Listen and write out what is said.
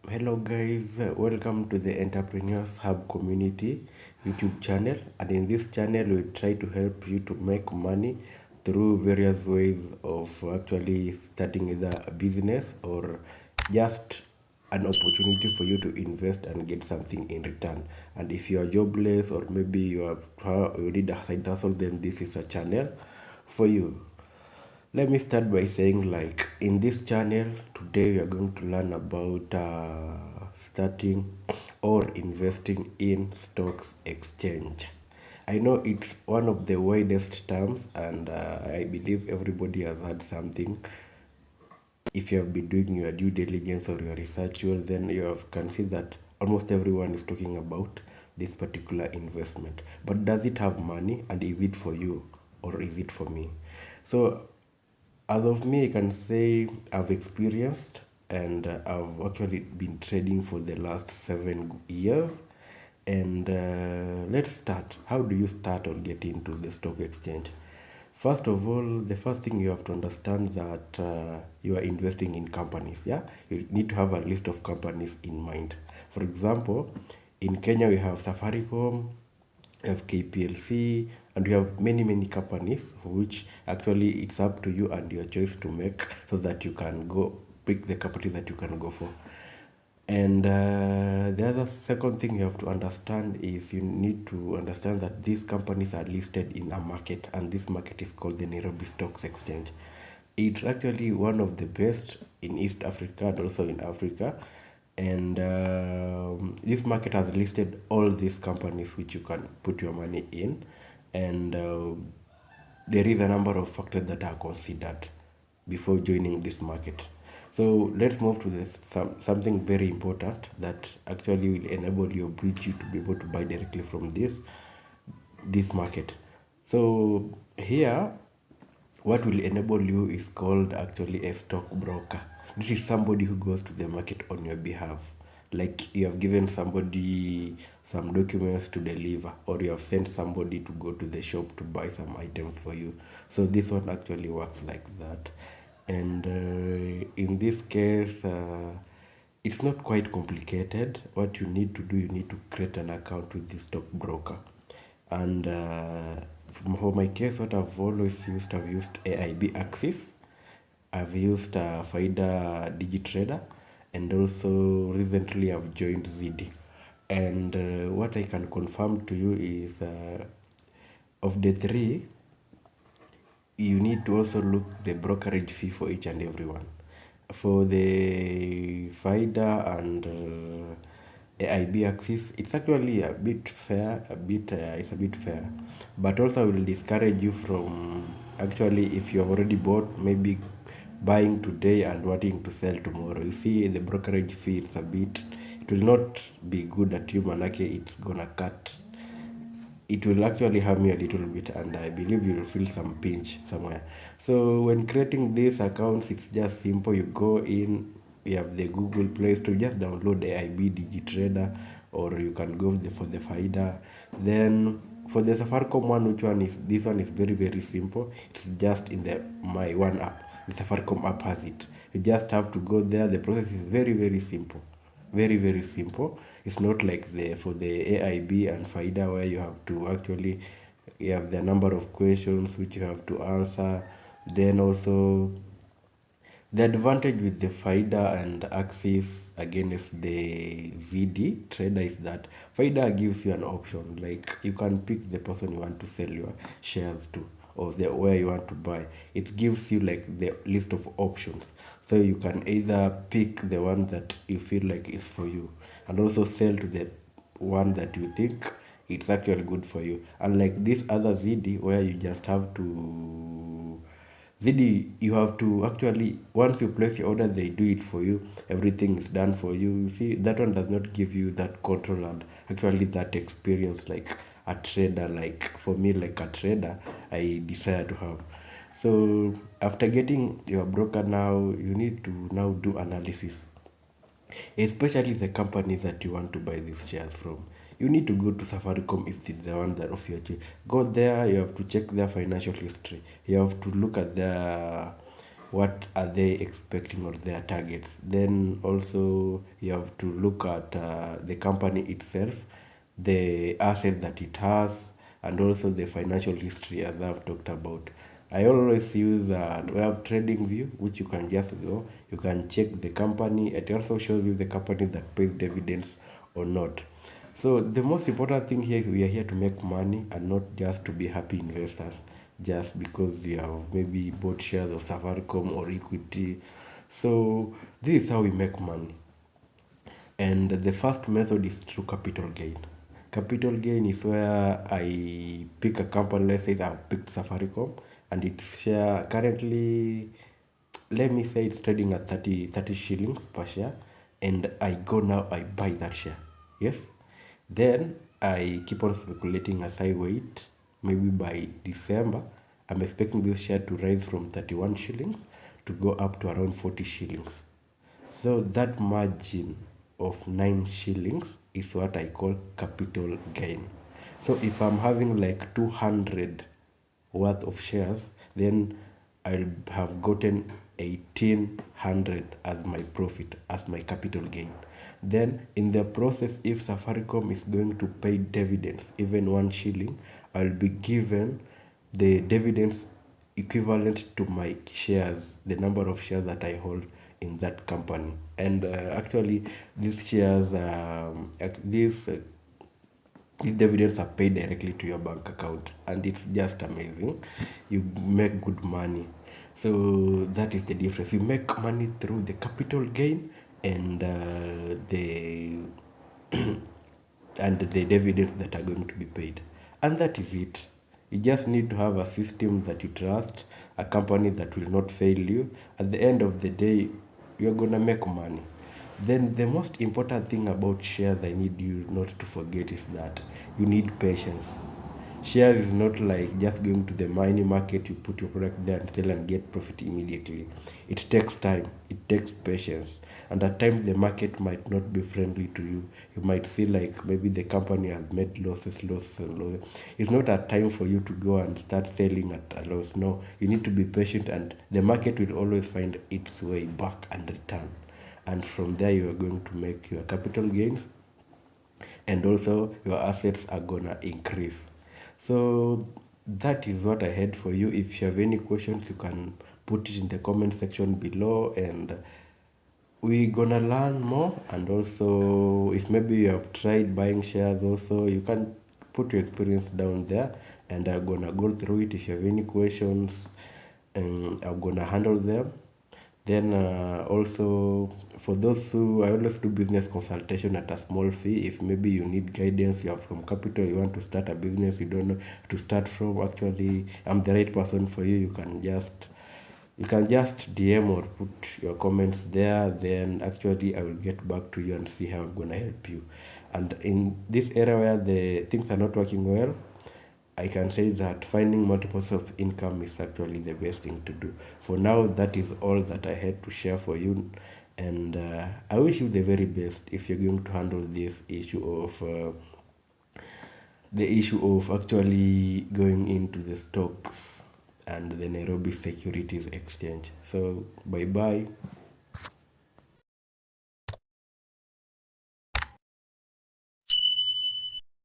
Hello guys, welcome to the Entrepreneurs Hub Community YouTube channel, and in this channel we try to help you to make money through various ways of actually starting either a business or just an opportunity for you to invest and get something in return. And if you are jobless or maybe you need a side hustle, then this is a channel for you. Let me start by saying, like, in this channel today we are going to learn about starting or investing in stocks exchange. I know it's one of the widest terms, and I believe everybody has had something. If you have been doing your due diligence or your research, well, then can see that almost everyone is talking about this particular investment. But does it have money, and is it for you or is it for me? So as of me, I can say I've experienced and I've actually been trading for the last 7 years. And let's start. How do you start or get into the stock exchange? First of all, the first thing you have to understand that you are investing in companies. Yeah, you need to have a list of companies in mind. For example, in Kenya we have Safaricom, FKPLC, and we have many companies, which actually it's up to you and your choice to make, so that you can go pick the company that you can go for. And the other second thing you have to understand is you need to understand that these companies are listed in a market, and this market is called the Nairobi Stocks Exchange. It's actually one of the best in East Africa and also in Africa. And this market has listed all these companies which you can put your money in. And there is a number of factors that are considered before joining this market. So let's move to something very important that actually will enable you, bridge you to be able to buy directly from this market. So here, what will enable you is called actually a stockbroker. This is somebody who goes to the market on your behalf. Like you have given somebody some documents to deliver, or you have sent somebody to go to the shop to buy some items for you. So this one actually works like that. And in this case, it's not quite complicated. What you need to do, you need to create an account with the stockbroker. And for my case, what I've used AIB Axis. I've used Faida DigiTrader, and also recently I've joined ZD. And what I can confirm to you is of the three, you need to also look the brokerage fee for each and every one. For the FIDA and AIB Axis, it's actually a bit fair, it's a bit fair. But also I will discourage you from actually, if you have already bought, maybe buying today and wanting to sell tomorrow. You see, the brokerage fee, it will not be good at you, manake it's gonna cut, it will actually harm you a little bit, and I believe you'll feel some pinch somewhere. So when creating these accounts, it's just simple. You go in, you have the Google Play Store, just download the IB DigiTrader, or you can go for the FIDA. Then for the Safaricom one, this one is very simple. It's just in the My One app. The Safaricom app has it. You just have to go there. The process is very simple, very simple. It's not like for the AIB and FIDA, where you have to actually, you have the number of questions which you have to answer. Then also, the advantage with the FIDA and Axis against the ZD trader is that FIDA gives you an option, like you can pick the person you want to sell your shares to, or where you want to buy. It gives you like the list of options, so you can either pick the one that you feel like is for you, and also sell to the one that you think it's actually good for you. Unlike this other ZD, where you just have to ZD, you have to actually, once you place your order, they do it for you. Everything is done for you. You see, that one does not give you that control and actually that experience like a trader. Like for me, like a trader, I desire to have. So after getting your broker, now you need to now do analysis, especially the companies that you want to buy these shares from. You need to go to Safaricom if it's the one that of your choice. Go there, you have to check their financial history. You have to look at their what are they expecting or their targets. Then also you have to look at the company itself, the asset that it has, and also the financial history as I've talked about. I always use we have trading view, which you can just go, you can check the company. It also shows you the company that pays dividends or not. So the most important thing here is we are here to make money and not just to be happy investors just because you have maybe bought shares of Safaricom or Equity. So this is how we make money. And the first method is through capital gain. Capital gain is where I pick a company, let's say I've picked Safaricom, and its share currently, let me say it's trading at 30 shillings per share, and I go now, I buy that share. Yes? Then I keep on speculating as I wait. Maybe by December, I'm expecting this share to rise from 31 shillings to go up to around 40 shillings. So that margin of 9 shillings is what I call capital gain. So if I'm having like 200 worth of shares, then I'll have gotten 1800 as my profit, as my capital gain. Then in the process, if Safaricom is going to pay dividends, even 1 shilling, I'll be given the dividends equivalent to my shares, the number of shares that I hold in that company. And actually, these shares, these dividends are paid directly to your bank account, and it's just amazing. You make good money. So that is the difference. You make money through the capital gain and the and the dividends that are going to be paid. And that is it. You just need to have a system that you trust, a company that will not fail you. At the end of the day, you're gonna make money. Then the most important thing about shares I need you not to forget is that you need patience. Shares is not like just going to the money market, you put your product there and sell and get profit immediately. It takes time, it takes patience. And at times the market might not be friendly to you. You might see like maybe the company has made losses, and losses. It's not a time for you to go and start selling at a loss. No, you need to be patient, and the market will always find its way back and return. And from there, you are going to make your capital gains, and also your assets are gonna increase. So that is what I had for you. If you have any questions, you can put it in the comment section below, and we gonna learn more. And also, if maybe you have tried buying shares also, you can put your experience down there, and I'm gonna go through it. If you have any questions, I'm gonna handle them. Then also, for those who, I always do business consultation at a small fee. If maybe you need guidance, you are from capital, you want to start a business, you don't know to start from, actually I'm the right person for you. You can just DM or put your comments there. Then actually I will get back to you and see how I'm gonna help you. And in this area where the things are not working well, I can say that finding multiple sources of income is actually the best thing to do. For now, that is all that I had to share for you, and I wish you the very best if you're going to handle this issue of actually going into the stocks and the Nairobi Securities Exchange. So bye bye.